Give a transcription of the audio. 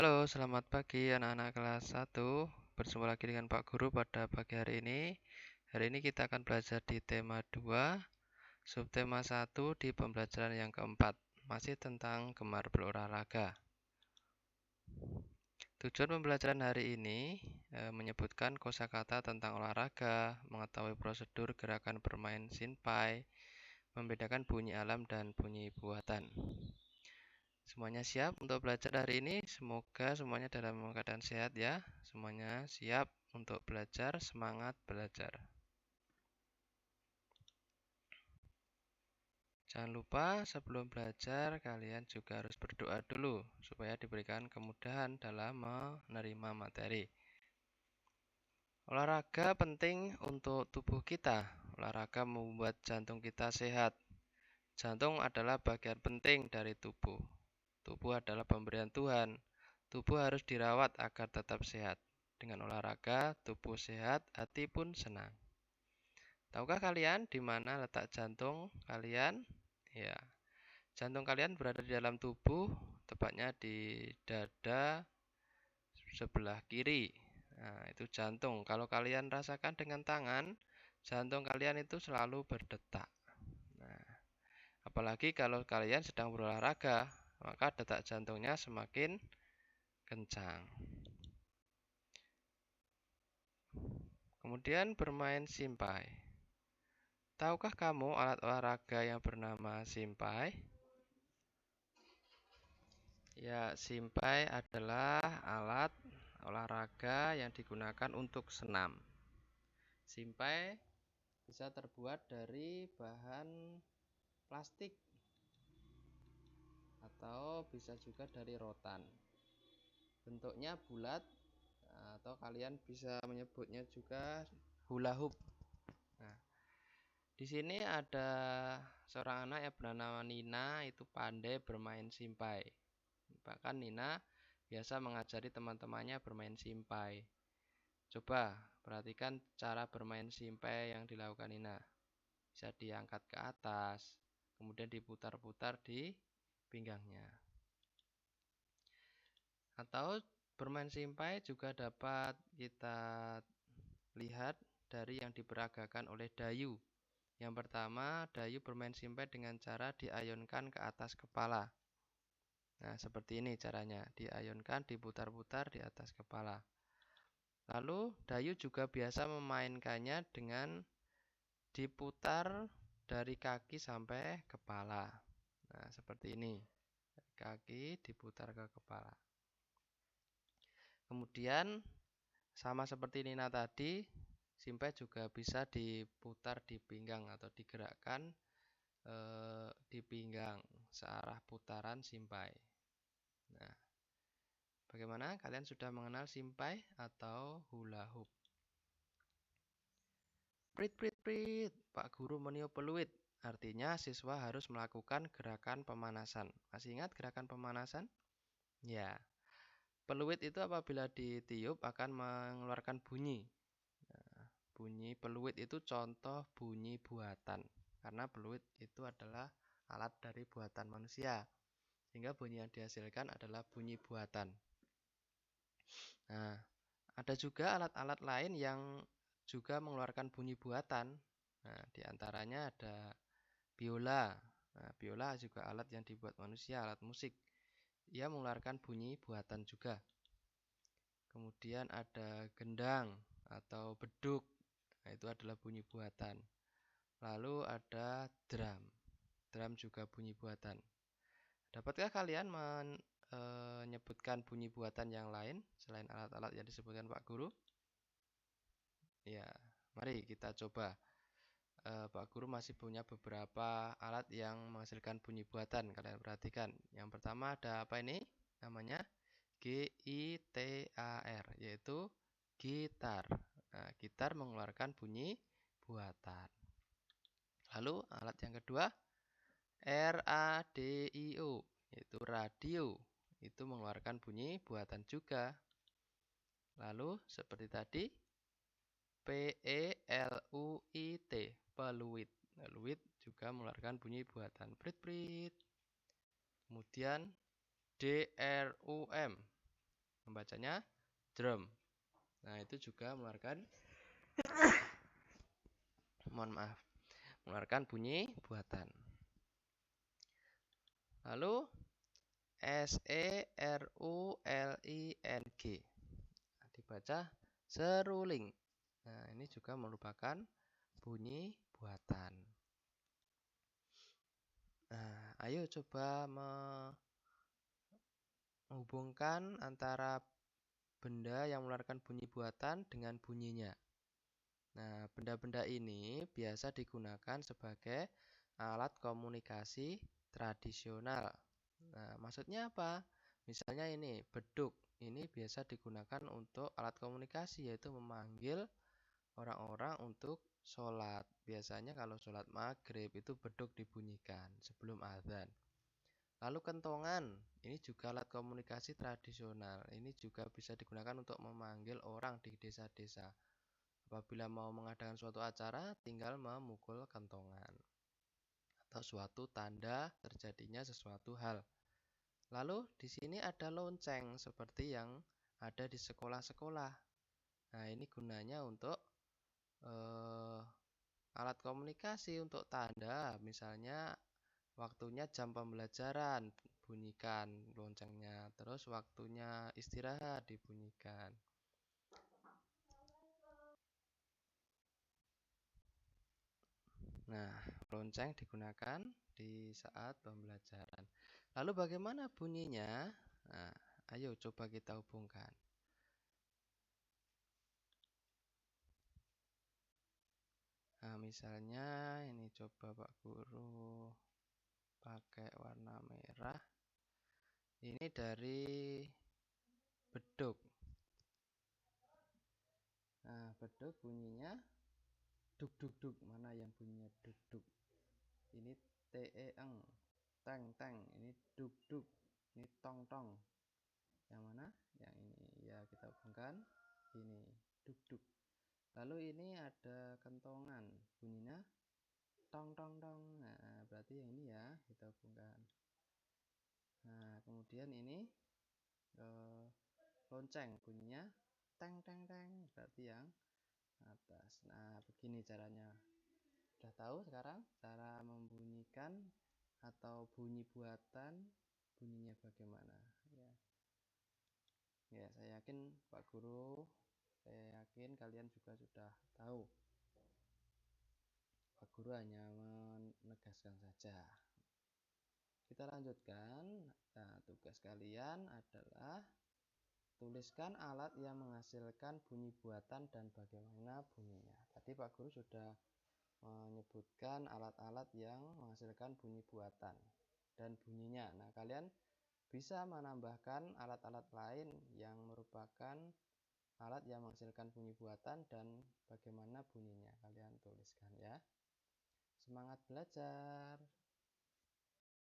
Halo, selamat pagi anak-anak kelas 1. Berjumpa lagi dengan Pak Guru pada pagi hari ini. Hari ini kita akan belajar di tema 2, subtema 1 di pembelajaran yang keempat. Masih tentang gemar berolahraga. Tujuan pembelajaran hari ini menyebutkan kosakata tentang olahraga, mengetahui prosedur gerakan bermain sinpai, membedakan bunyi alam dan bunyi buatan. Semuanya siap untuk belajar hari ini? Semoga semuanya dalam keadaan sehat ya. Semuanya siap untuk belajar, semangat belajar. Jangan lupa sebelum belajar kalian juga harus berdoa dulu supaya diberikan kemudahan dalam menerima materi. Olahraga penting untuk tubuh kita. Olahraga membuat jantung kita sehat. Jantung adalah bagian penting dari tubuh. Tubuh adalah pemberian Tuhan. Tubuh harus dirawat agar tetap sehat. Dengan olahraga, tubuh sehat, hati pun senang. Tahukah kalian di mana letak jantung kalian? Ya, jantung kalian berada di dalam tubuh, tepatnya di dada sebelah kiri. Nah, itu jantung. Kalau kalian rasakan dengan tangan, jantung kalian itu selalu berdetak. Nah, apalagi kalau kalian sedang berolahraga, maka detak jantungnya semakin kencang. Kemudian bermain simpai. Tahukah kamu alat olahraga yang bernama simpai? Ya, simpai adalah alat olahraga yang digunakan untuk senam. Simpai bisa terbuat dari bahan plastik atau bisa juga dari rotan. Bentuknya bulat atau kalian bisa menyebutnya juga hula hoop. Nah, di sini ada seorang anak yang bernama Nina, itu pandai bermain simpai. Bahkan Nina biasa mengajari teman-temannya bermain simpai. Coba perhatikan cara bermain simpai yang dilakukan Nina. Bisa diangkat ke atas, kemudian diputar-putar di pinggangnya. Atau bermain simpai juga dapat kita lihat dari yang diperagakan oleh Dayu. Yang pertama, Dayu bermain simpai dengan cara diayunkan ke atas kepala. Nah, seperti ini caranya. Diayunkan, diputar-putar di atas kepala. Lalu, Dayu juga biasa memainkannya dengan diputar dari kaki sampai kepala. Nah, seperti ini. Kaki diputar ke kepala. Kemudian, sama seperti Nina tadi, simpai juga bisa diputar di pinggang atau digerakkan di pinggang searah putaran simpai. Nah, bagaimana? Kalian sudah mengenal simpai atau hula hoop? Prit, prit, prit. Pak Guru meniup peluit. Artinya siswa harus melakukan gerakan pemanasan. Masih ingat gerakan pemanasan? Ya. Peluit itu apabila ditiup akan mengeluarkan bunyi. Nah, bunyi peluit itu contoh bunyi buatan. Karena peluit itu adalah alat dari buatan manusia. Sehingga bunyi yang dihasilkan adalah bunyi buatan. Nah, ada juga alat-alat lain yang juga mengeluarkan bunyi buatan. Nah, diantaranya ada biola. Nah, biola juga alat yang dibuat manusia, alat musik. Ia mengeluarkan bunyi buatan juga. Kemudian ada gendang atau beduk. Nah, itu adalah bunyi buatan. Lalu ada drum. Drum juga bunyi buatan. Dapatkah kalian menyebutkan bunyi buatan yang lain selain alat-alat yang disebutkan Pak Guru? Ya, mari kita coba. Pak Guru masih punya beberapa alat yang menghasilkan bunyi buatan. Kalian perhatikan. Yang pertama ada apa ini? Namanya gitar, yaitu gitar. Nah, gitar mengeluarkan bunyi buatan. Lalu alat yang kedua radio, yaitu radio. Itu mengeluarkan bunyi buatan juga. Lalu seperti tadi peluit, peluit. Peluit juga mengeluarkan bunyi buatan prit prit. Kemudian drum, Membacanya drum. Nah, itu juga mengeluarkan mengeluarkan bunyi buatan. Lalu SERULING. Dibaca seruling. Nah, ini juga merupakan bunyi buatan. Nah, ayo coba menghubungkan antara benda yang mengeluarkan bunyi buatan dengan bunyinya. Nah, benda-benda ini biasa digunakan sebagai alat komunikasi tradisional. Nah, maksudnya apa? Misalnya ini, beduk. Ini biasa digunakan untuk alat komunikasi, yaitu memanggil orang-orang untuk sholat. Biasanya kalau sholat maghrib itu beduk dibunyikan sebelum azan. Lalu kentongan, ini juga alat komunikasi tradisional. Ini juga bisa digunakan untuk memanggil orang di desa-desa. Apabila mau mengadakan suatu acara, tinggal memukul kentongan atau suatu tanda terjadinya sesuatu hal. Lalu di sini ada lonceng seperti yang ada di sekolah-sekolah. Nah, ini gunanya untuk alat komunikasi untuk tanda, misalnya waktunya jam pembelajaran bunyikan loncengnya, terus waktunya istirahat dibunyikan. Nah, lonceng digunakan di saat pembelajaran. Lalu bagaimana bunyinya? Nah, ayo coba kita hubungkan. Nah, misalnya ini coba Pak Guru pakai warna merah. Ini dari beduk. Nah, beduk bunyinya duk duk duk. Mana yang bunyinya duk duk? Ini teeng, teng teng. Ini duk duk. Ini tong tong. Yang mana? Yang ini. Ya, kita hubungkan. Ini duk duk. Lalu ini ada kentongan. Bunyinya tong tong tong. Nah, berarti yang ini ya, kita hubungkan. Nah, kemudian ini lonceng bunyinya teng teng teng, berarti yang atas. Nah, begini caranya. Sudah tahu sekarang cara membunyikan atau bunyi buatan, bunyinya bagaimana ya. Ya, saya yakin Pak Guru, saya yakin kalian juga sudah tahu. Pak Guru hanya menegaskan saja. Kita lanjutkan. Nah, tugas kalian adalah tuliskan alat yang menghasilkan bunyi buatan dan bagaimana bunyinya. Tadi Pak Guru sudah menyebutkan alat-alat yang menghasilkan bunyi buatan dan bunyinya. Nah, kalian bisa menambahkan alat-alat lain yang merupakan alat yang menghasilkan bunyi buatan dan bagaimana bunyinya. Kalian tuliskan ya. Semangat belajar!